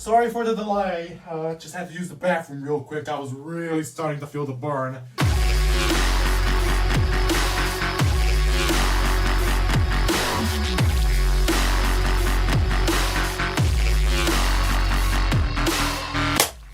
Sorry for the delay, just had to use the bathroom real quick. I was really starting to feel the burn.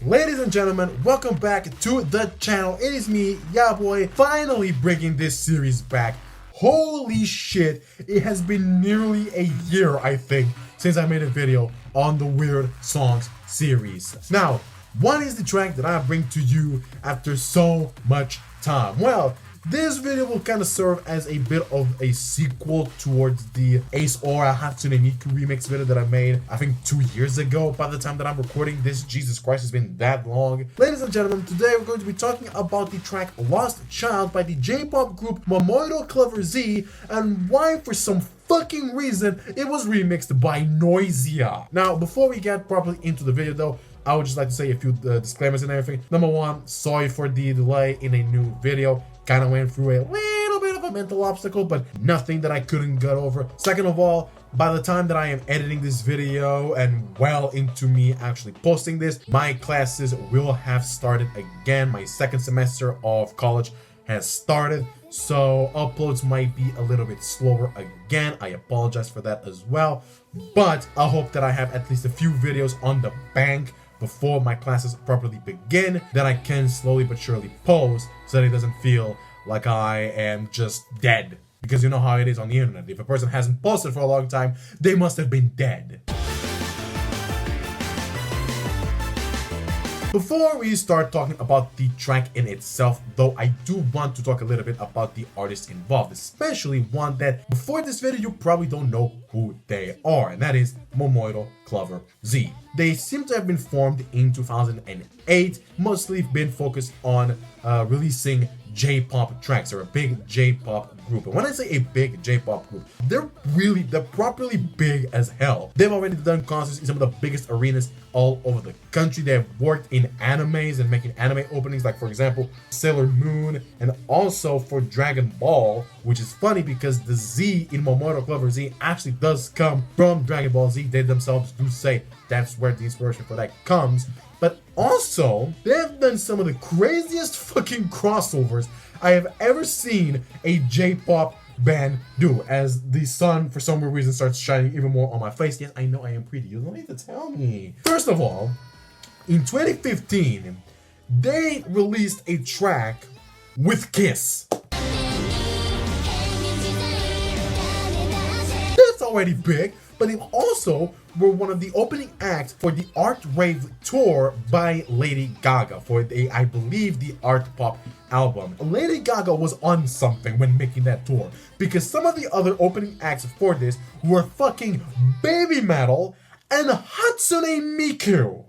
Ladies and gentlemen, welcome back to the channel. It is me, ya boy, finally bringing this series back. Holy shit, it has been nearly a year, I think, since I made a video on the Weird Songs series. Now, what is the track that I bring to you after so much time? Well, this video will kind of serve as a bit of a sequel towards the Ace Aura Hatsune Miku remix video that I made, I think 2 years ago. By the time that I'm recording this, Jesus Christ, it's been that long. Ladies and gentlemen, today we're going to be talking about the track Lost Child by the J-pop group Momoiro Clover Z, and why for some fucking reason it was remixed by Noisia. Now, before we get properly into the video though, I would just like to say a few disclaimers and everything. Number one, sorry for the delay in a new video. Kind of went through a little bit of a mental obstacle, but nothing that I couldn't get over. Second of all, by the time that I am editing this video and well into me actually posting this, my classes will have started again. My second semester of college has started, so uploads might be a little bit slower again. I apologize for that as well, but I hope that I have at least a few videos on the bank before my classes properly begin that I can slowly but surely post so that it doesn't feel like I am just dead. Because you know how it is on the internet. If a person hasn't posted for a long time, they must have been dead. Before we start talking about the track in itself, though, I do want to talk a little bit about the artists involved, especially one that before this video you probably don't know who they are, and that is Momoiro Clover Z. They seem to have been formed in 2008, mostly been focused on releasing J-pop tracks. They're a big J-pop group. And when I say a big J-pop group, they're properly big as hell. They've already done concerts in some of the biggest arenas all over the country. They have worked in animes and making anime openings, like for example, Sailor Moon, and also for Dragon Ball, which is funny because the Z in Momoiro Clover Z actually does come from Dragon Ball Z. They themselves do say that's where the inspiration for that comes. But also, they've done some of the craziest fucking crossovers I have ever seen a J-pop band do, as the sun for some weird reason starts shining even more on my face. Yes, I know I am pretty. You don't need to tell me. First of all, in 2015, they released a track with Kiss. That's already big. But they also were one of the opening acts for the Art Rave tour by Lady Gaga for I believe the Art Pop album. Lady Gaga was on something when making that tour, because some of the other opening acts for this were fucking Baby Metal and Hatsune Miku.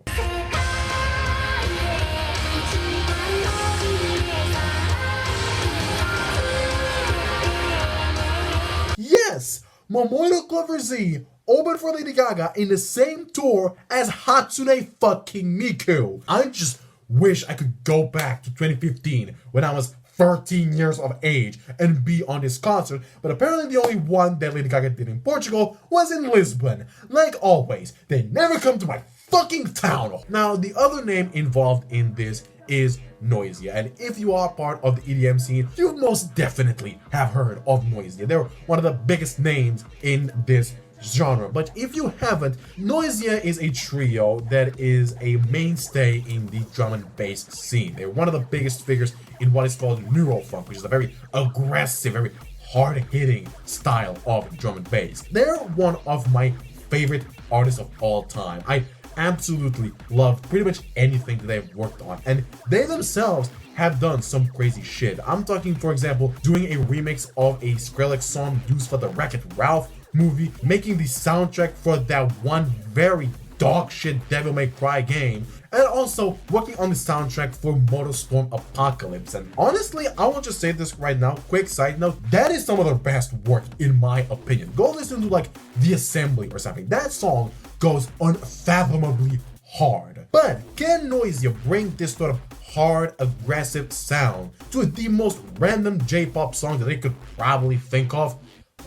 Yes, Momoiro Clover Z opened for Lady Gaga in the same tour as Hatsune fucking Miku. I just wish I could go back to 2015 when I was 13 years of age and be on this concert, but apparently the only one that Lady Gaga did in Portugal was in Lisbon. Like always, they never come to my fucking town. Now, the other name involved in this is Noisia, and if you are part of the EDM scene, you most definitely have heard of Noisia. They're one of the biggest names in this genre. But if you haven't, Noisia is a trio that is a mainstay in the drum and bass scene. They're one of the biggest figures in what is called Neuro funk, which is a very aggressive, very hard-hitting style of drum and bass. They're one of my favorite artists of all time. I absolutely love pretty much anything that they've worked on, and they themselves have done some crazy shit. I'm talking, for example, doing a remix of a Skrillex song used for the Wreck-It Ralph movie, making the soundtrack for that one very dog shit Devil May Cry game, and also working on the soundtrack for Motorstorm Apocalypse. And honestly, I will just say this right now, quick side note, that is some of their best work in my opinion. Go listen to like The Assembly or something. That song goes unfathomably hard. But can Noisia bring this sort of hard, aggressive sound to the most random J-pop song that they could probably think of?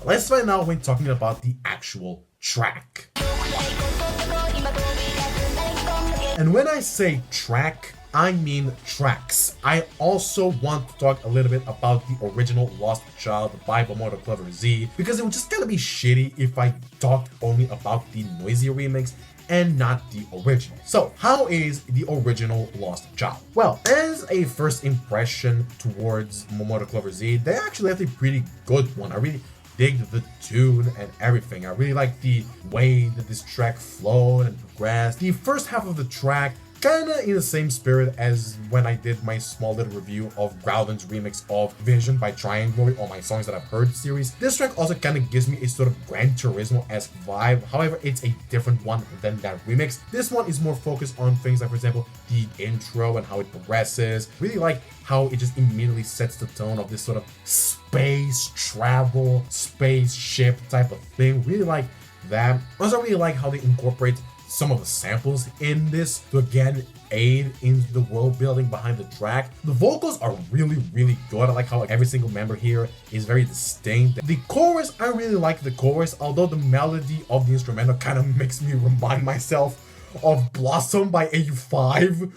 Let's find out when talking about the actual track. And when I say track, I mean tracks. I also want to talk a little bit about the original Lost Child by Momoiro Clover Z, because it would just kind of be shitty if I talked only about the Noisia remix and not the original. So how is the original Lost Child? Well, as a first impression towards Momoiro Clover Z, they actually have a pretty good one. I really digged the tune and everything. I really like the way that this track flowed and progressed. The first half of the track kinda in the same spirit as when I did my small little review of Groudon's remix of Vision by Triangle on my Songs That I've Heard series. This track also kinda gives me a sort of Gran Turismo-esque vibe, however it's a different one than that remix. This one is more focused on things like, for example, the intro and how it progresses. Really like how it just immediately sets the tone of this sort of space travel, spaceship type of thing. Really like that. Also really like how they incorporate some of the samples in this to again aid in the world building behind the track. The vocals are really good. I like how every single member here is very distinct. The chorus, I really like the chorus, although the melody of the instrumental kind of makes me remind myself of Blossom by AU5.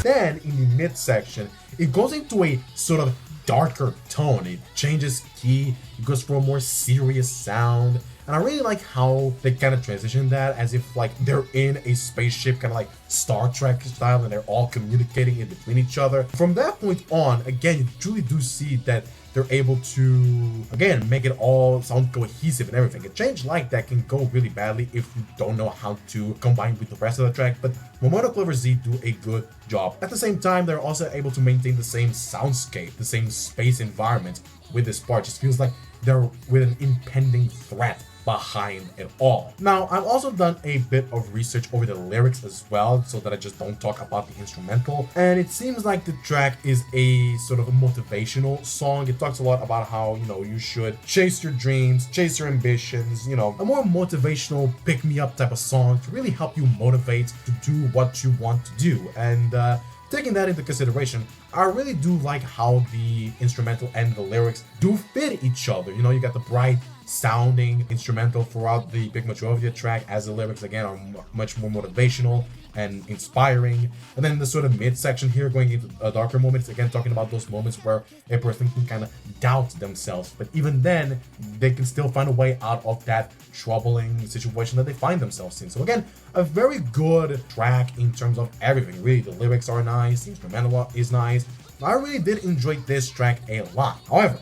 Then in the midsection, it goes into a sort of darker tone. It changes key, it goes for a more serious sound. And I really like how they kind of transition that as if like they're in a spaceship, kind of like Star Trek style, and they're all communicating in between each other. From that point on, again, you truly do see that they're able to, again, make it all sound cohesive and everything. A change like that can go really badly if you don't know how to combine with the rest of the track, but Momoiro Clover Z do a good job. At the same time, they're also able to maintain the same soundscape, the same space environment with this part. Just feels like they're with an impending threat behind it all. Now, I've also done a bit of research over the lyrics as well, so that I just don't talk about the instrumental. And it seems like the track is a sort of a motivational song. It talks a lot about how, you know, you should chase your dreams, chase your ambitions, you know, a more motivational pick-me-up type of song to really help you motivate to do what you want to do. And taking that into consideration, I really do like how the instrumental and the lyrics do fit each other. You know, you got the bright sounding instrumental throughout the big majority of the track, as the lyrics again are much more motivational and inspiring. And then the sort of midsection here going into darker moments, again talking about those moments where a person can kind of doubt themselves, but even then they can still find a way out of that troubling situation that they find themselves in. So again, a very good track in terms of everything. Really, the lyrics are nice, the instrumental is nice. I really did enjoy this track a lot. However,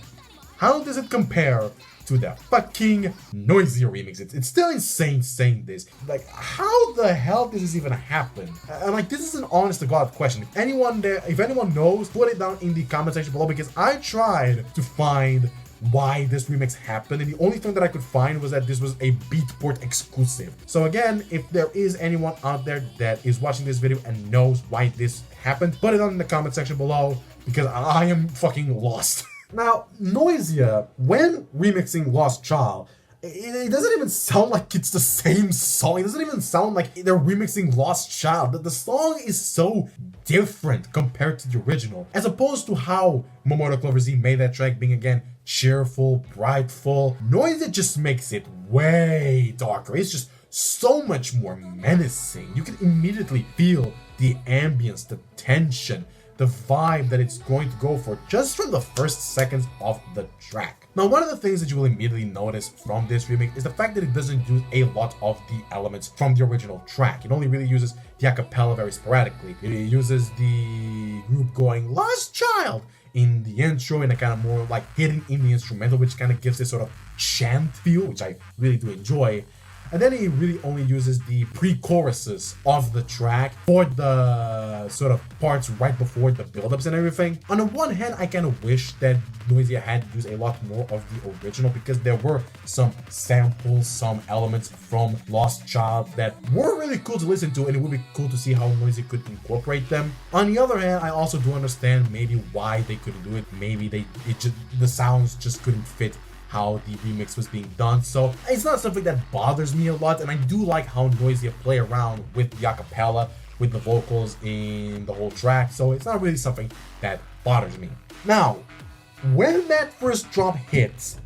how does it compare to the fucking Noisia remix? It's still insane saying this. Like, how the hell did this even happen? And like, this is an honest to God question. If anyone knows, put it down in the comment section below, because I tried to find why this remix happened, and the only thing that I could find was that this was a Beatport exclusive. So again, if there is anyone out there that is watching this video and knows why this happened, put it down in the comment section below, because I am fucking lost. Now, Noisia, when remixing Lost Child, it doesn't even sound like it's the same song. It doesn't even sound like they're remixing Lost Child. The song is so different compared to the original, as opposed to how Momoiro Clover Z made that track, being again cheerful, brightful. Noisia just makes it way darker. It's just so much more menacing. You can immediately feel the ambience, the tension, the vibe that it's going to go for just from the first seconds of the track. Now, one of the things that you will immediately notice from this remix is the fact that it doesn't use a lot of the elements from the original track. It only really uses the acapella very sporadically. It uses the group going Lost Child in the intro and a kind of more like hidden in the instrumental, which kind of gives this sort of chant feel, which I really do enjoy. And then he really only uses the pre-choruses of the track for the sort of parts right before the build-ups and everything. On the one hand, I kind of wish that Noisia had used a lot more of the original, because there were some samples, some elements from Lost Child that were really cool to listen to, and it would be cool to see how Noisia could incorporate them. On the other hand, I also do understand maybe why they couldn't do it. Maybe the sounds just couldn't fit how the remix was being done. So it's not something that bothers me a lot, and I do like how Noisia play around with the acapella with the vocals in the whole track, so it's not really something that bothers me. Now, when that first drop hits,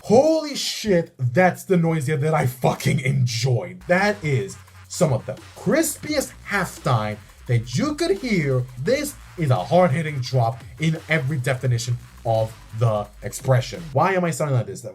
holy shit, that's the Noisia that I fucking enjoyed. That is some of the crispiest halftime that you could hear. This is a hard-hitting drop in every definition of the expression. Why am I sounding like this?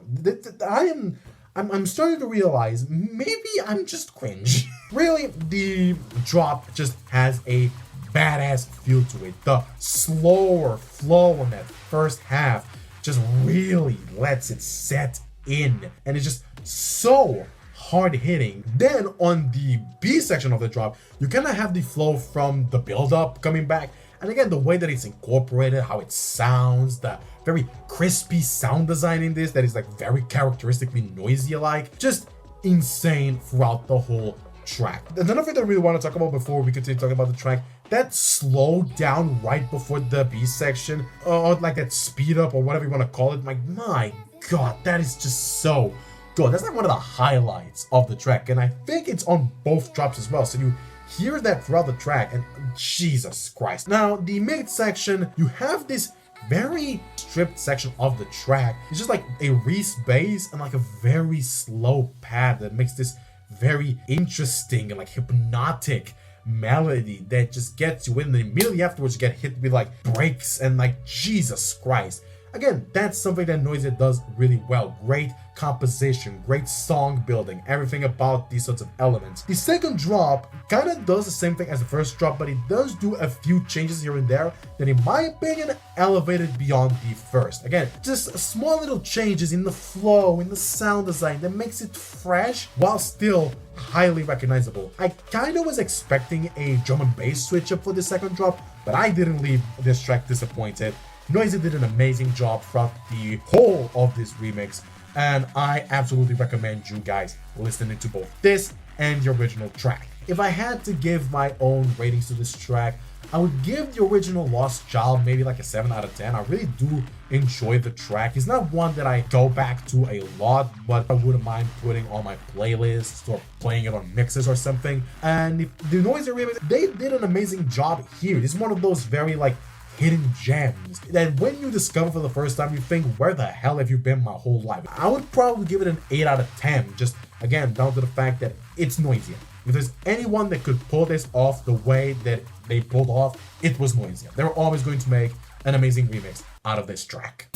I'm starting to realize maybe I'm just cringe. Really, the drop just has a badass feel to it. The slower flow on that first half just really lets it set in, and it's just so hard hitting. Then on the B section of the drop, you kind of have the flow from the build up coming back, and again the way that it's incorporated, how it sounds, the very crispy sound design in this that is like very characteristically Noisia like, just insane throughout the whole track. Another thing that I really want to talk about before we continue talking about the track, that slow down right before the B section, or like that speed up or whatever you want to call it, like my god, that is just so good. That's like one of the highlights of the track, and I think it's on both drops as well, so you hear that throughout the track, and Jesus Christ. Now, the mid section, you have this very stripped section of the track. It's just like a Reese bass and like a very slow pad that makes this very interesting and like hypnotic melody that just gets you in, and immediately afterwards you get hit with like breaks and like Jesus Christ. Again, that's something that Noisia does really well. Great composition, great song building, everything about these sorts of elements. The second drop kind of does the same thing as the first drop, but it does do a few changes here and there that in my opinion elevated beyond the first. Again, just small little changes in the flow, in the sound design that makes it fresh while still highly recognizable. I kind of was expecting a drum and bass switch up for the second drop, but I didn't leave this track disappointed. Noisia did an amazing job throughout the whole of this remix, and I absolutely recommend you guys listening to both this and the original track. If I had to give my own ratings to this track, I would give the original Lost Child maybe like a 7 out of 10. I really do enjoy the track. It's not one that I go back to a lot, but I wouldn't mind putting on my playlists or playing it on mixes or something. And if the Noisia remix, they did an amazing job here. This is one of those very like hidden gems that when you discover for the first time, you think, where the hell have you been my whole life? I would probably give it an 8 out of 10, just again down to the fact that it's Noisia. If there's anyone that could pull this off the way that they pulled off, it was Noisia. They were always going to make an amazing remix out of this track.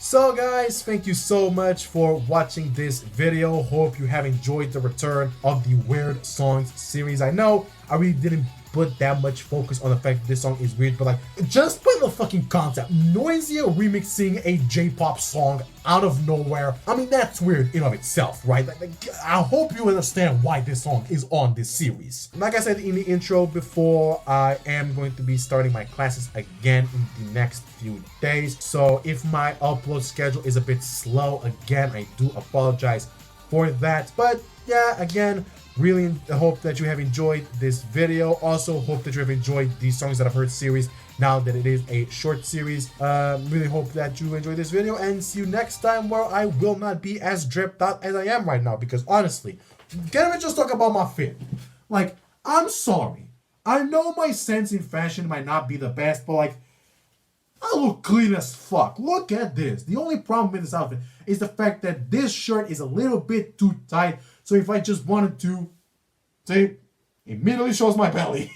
So guys, thank you so much for watching this video. Hope you have enjoyed the return of the Weird Songs series. I know I really didn't put that much focus on the fact that this song is weird, but like, just by the fucking concept, Noisia remixing a J-pop song out of nowhere, I mean, that's weird in of itself, right? Like, I hope you understand why this song is on this series. Like I said in the intro before, I am going to be starting my classes again in the next few days, so if my upload schedule is a bit slow again, I do apologize for that. But yeah, again, really hope that you have enjoyed this video. Also hope that you have enjoyed the Songs That I've Heard series now that it is a short series. Really hope that you enjoyed this video, and see you next time, where I will not be as dripped out as I am right now, because honestly, can't we just talk about my fit? Like, I'm sorry, I know my sense in fashion might not be the best, but like, I look clean as fuck. Look at this. The only problem with this outfit is the fact that this shirt is a little bit too tight. So if I just wanted to, see, it immediately shows my belly.